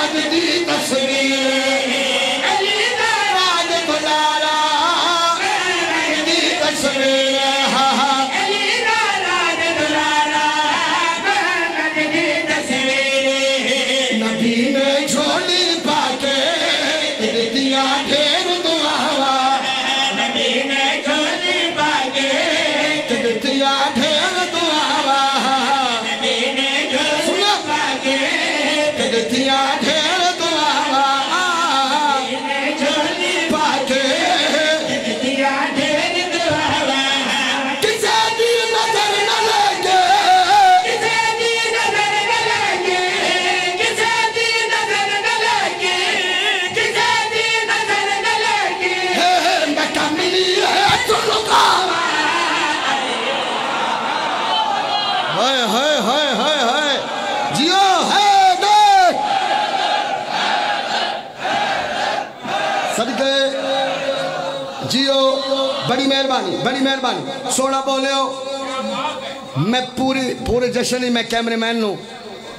राज दी तस्वीर अली दा राज दुलारा दी तस्वीर अली दा राज दुलारा दी तस्वीर नबी ने झोली पाके दिया ढेर दुआवा नबी ने झोली पाके दिया ढेर दुआवा नबी ने झोली पाके दिया ढेर दुआवा झोली पाके दिया ढेर दुआवा किसे दी नजर न लगे किसे दी नजर न लगे किसे दी नजर न लगे किसे दी नजर न लगे मैं कमली है तुलका हाय हाय हाय हाय हाय जियो है सदके जियो बड़ी मेहरबानी सोना बोले हो मैं पूरे जश्न ही मैं कैमरेमैन नो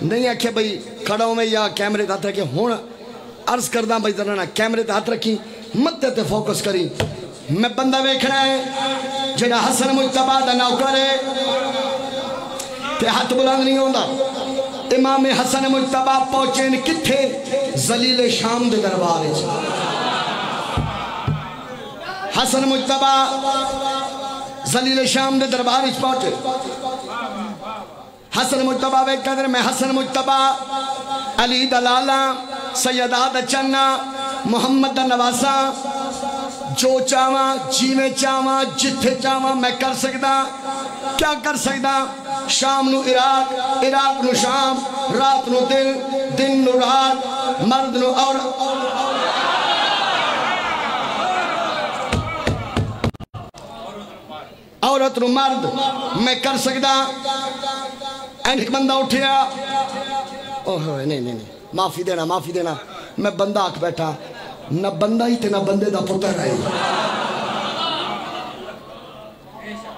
नहीं आखे भाई खड़ा हो मैं या कैमरे हाथ रखे हूँ अर्ज करदा भाई जरा ना कैमरे हाथ रखी मत्ते ते फोकस करी मैं बंदा वेखना है जेड़ा हसन मुज्तबा दा नौकर है ते हाथ बुलंद नहीं होंदा इमाम हसन मुज्तबा पहुंचे न किथे जलील शाम दे दरबार विच हसन मुज्तबा जलील शाम दे दरबार विच पहुंचे हसन मुज्तबा वे कदर मैं हसन मुज्तबा अली दलाला सैयदा दा चन्ना मोहम्मद दा नवासा जो चावा जिवें चावा जिथे चावा मैं कर सकदा क्या कर सकदा शाम नु इराक इराक नु शाम रात नु दिन दिन नु रात मर्द नु औरत नु मर्द मैं कर सकदा एक बंदा उठिया ओह नहीं माफी देना मैं बंदा आख बैठा न बंदा ही ते न बंदे दा पुत्र है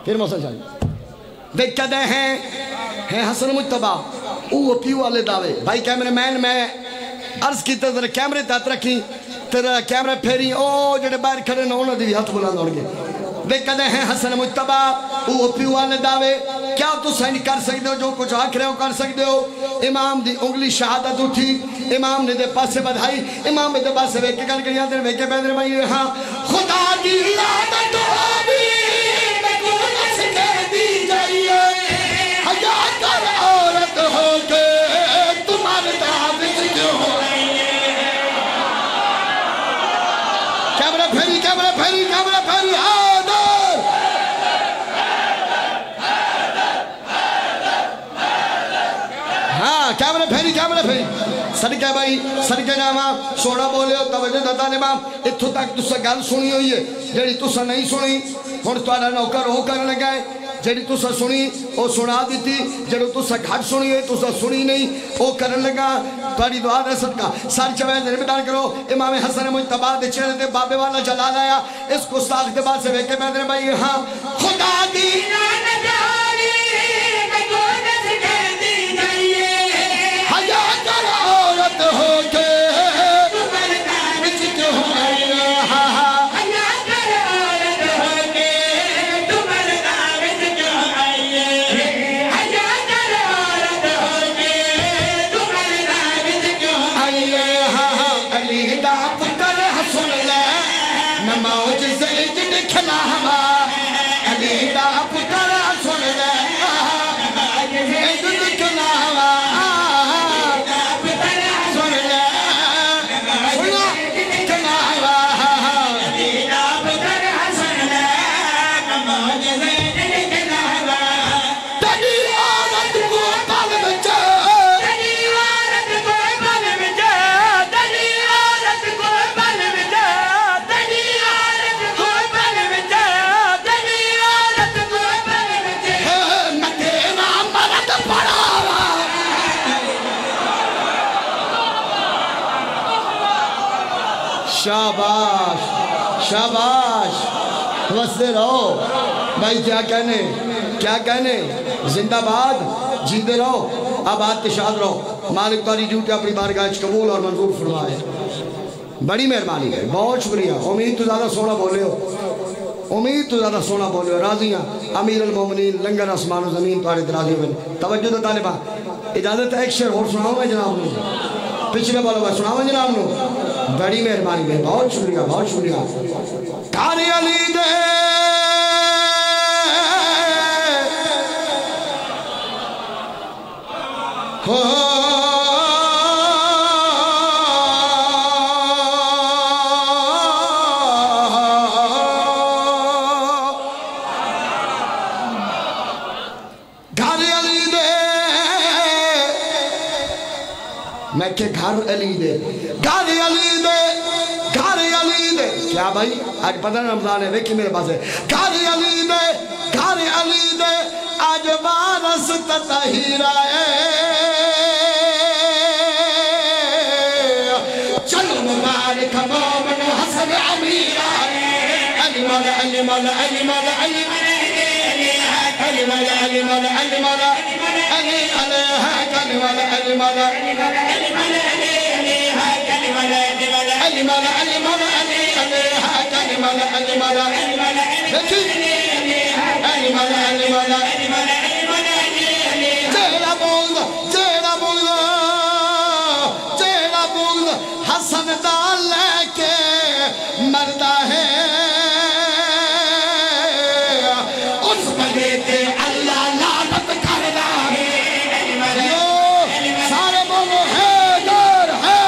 फिर मौसम चाहिए देख कदे हैं हसन मुज्तबा वो पीओ वाले दावे भाई कैमरामैन मैं अर्ज की तेरे कैमरे तहत रखी तेरा कैमरा फेरी ओ जेडे बाहर खड़े न उन्होंने भी हाथ बुलंद होंगे देख कदे हैं हसन मुज्तबा वो पीओ वाले दावे क्या तुस कर सकते हो जो कुछ आख रहे हो कर सकते हो इमाम दी उंगली शहादत उठी इमाम ने दे पासे बधाई इमाम दे पासे वेख के गल करिया ते वेख के बैठे भाई हां खुदा दी लानत होवी मैं को नस के दी जाइए हया कर औरत हो के तुम्हारे दावित क्यों कैमरा फेरी कैमरा फेरी सदके भाई सदके जावा सोना बोले हो तवज्जो दाता ने मां इत्थों तक तुसा गल सुनी हुई है जेड़ी तुसा नहीं सुनी हुण तुहाडा नौकर हो करन लगा है जेड़ी तुसा सुनी वो सुना दी जेड़ो तुसा घट सुनी है तुसा सुनी नहीं वो करन लगा तुहाडी दुआ दा सदका सर चवे निरमदान करो इमाम हसन मुज्तबा दे चेहरे ते बाबे वाला जलाल आया इसको साख दे बाद से वेख के बैठे भाई हां खुदा दी शाबाश शाबाश हंसते रहो भाई क्या कहने जिंदाबाद जीते रहो आबाद के शाद रहो। مالک تاری ڈیوٹی اپنی بارگاہ قبول اور منظور فرمائے بڑی مہربانی ہے بہت شکریہ امید تو زیادہ سونا بولے ہو امید تو زیادہ سونا بولے ہو راضیاں امیر المومنین لنگر آسمان و زمین تاری درازی ہوئے توجہ دا طالبہ اجازت ہے ایک شعر اور سناؤں میں جناب نے پچھلے بالوں میں سناؤں میں جناب نے بڑی مہربانی ہے بہت شکریہ کاری علی دے میں کہ گھر علی دے کیا بھائی آج پتہ رمضان ہے ویکھی میرے پاس ہے گھر علی دے آج وارس تطہیرہ چلو مبارک مومن حسن امیرہ علی مولا علی مولا علی مولا علی علی مولا علی مولا علی مولا علی علی مولا علی مولا علی مولا علی مولا علی مولا علی مولا علی مولا علی مولا علی مولا علی مولا جیڑا بول حسن دال لے کے مردہ ہے اس بلے تے اللہ لعنت کرنا ہے سارے بولو ہے دور ہے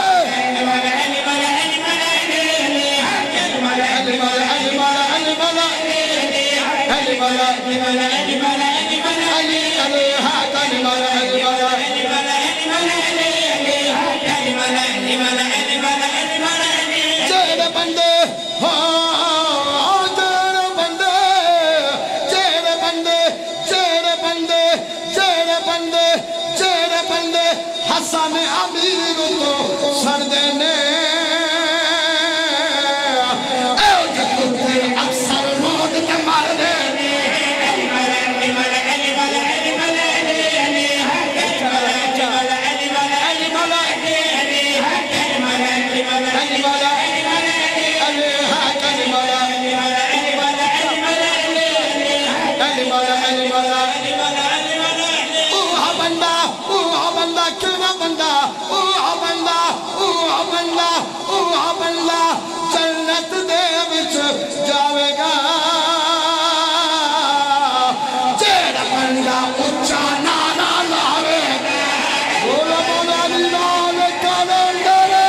حسن امیر کو سر دینے اے جتنے اکثر موت کے مار دینے جنت دے وچ جاوے گا جیڑا بندہ اچھا نعرہ لاوے بولا مولا علی لال کلندر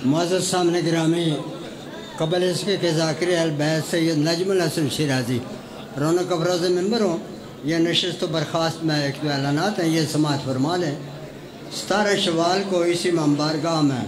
معزز سامنے گرامی قبل اس کے ذاکر البیت سید نجم الحسن شیرازی رونق ابراز ممبر ہوں یہ نشست و برخاست میں ایک اعلانات ہیں یہ سماعت فرما لیں 17 شوال کو اسی بارگاہ میں